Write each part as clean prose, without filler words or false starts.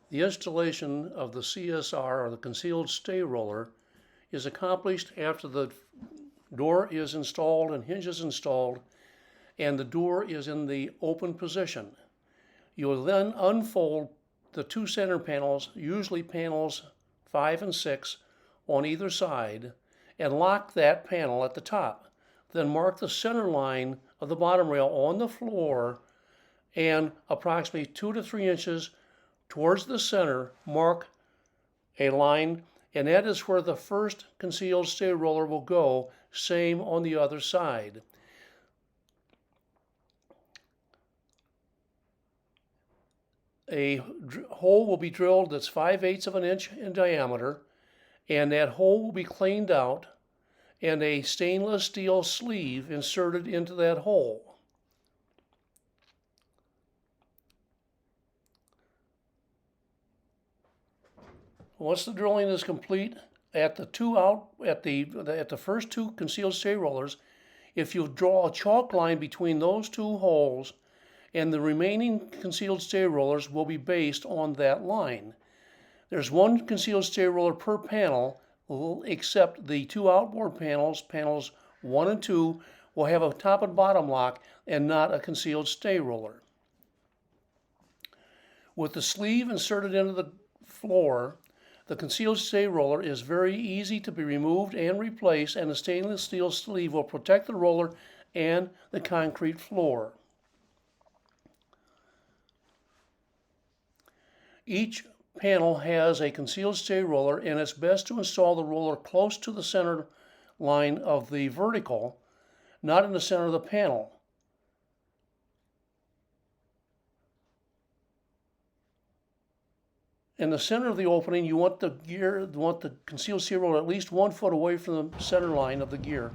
The installation of the CSR, or the concealed stay roller, is accomplished after the door is installed and hinges installed and the door is in the open position. You will then unfold the two center panels, usually panels 5 and 6, on either side, and lock that panel at the top. Then mark the center line of the bottom rail on the floor and approximately 2 to 3 inches towards the center, mark a line, and that is where the first concealed stay roller will go, same on the other side. A hole will be drilled that's 5/8 of an inch in diameter, and that hole will be cleaned out and a stainless steel sleeve inserted into that hole. Once the drilling is complete, at the first two concealed stay rollers, if you draw a chalk line between those two holes, and the remaining concealed stay rollers will be based on that line. There's one concealed stay roller per panel, except the two outboard panels, panels 1 and 2, will have a top and bottom lock and not a concealed stay roller. With the sleeve inserted into the floor, the concealed stay roller is very easy to be removed and replaced, and the stainless steel sleeve will protect the roller and the concrete floor. Each panel has a concealed stay roller, and it's best to install the roller close to the center line of the vertical, not in the center of the panel. In the center of the opening, you want the concealed stay roller at least 1 foot away from the center line of the gear.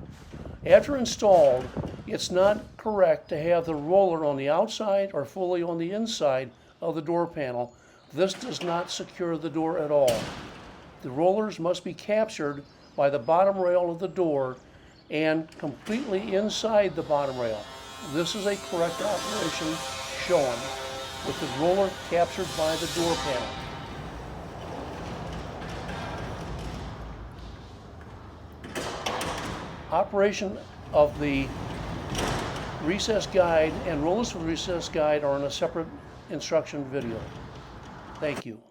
After installed, it's not correct to have the roller on the outside or fully on the inside of the door panel. This does not secure the door at all. The rollers must be captured by the bottom rail of the door and completely inside the bottom rail. This is a correct operation shown with the roller captured by the door panel. Operation of the recess guide and rollers for the recess guide are in a separate instruction video. Thank you.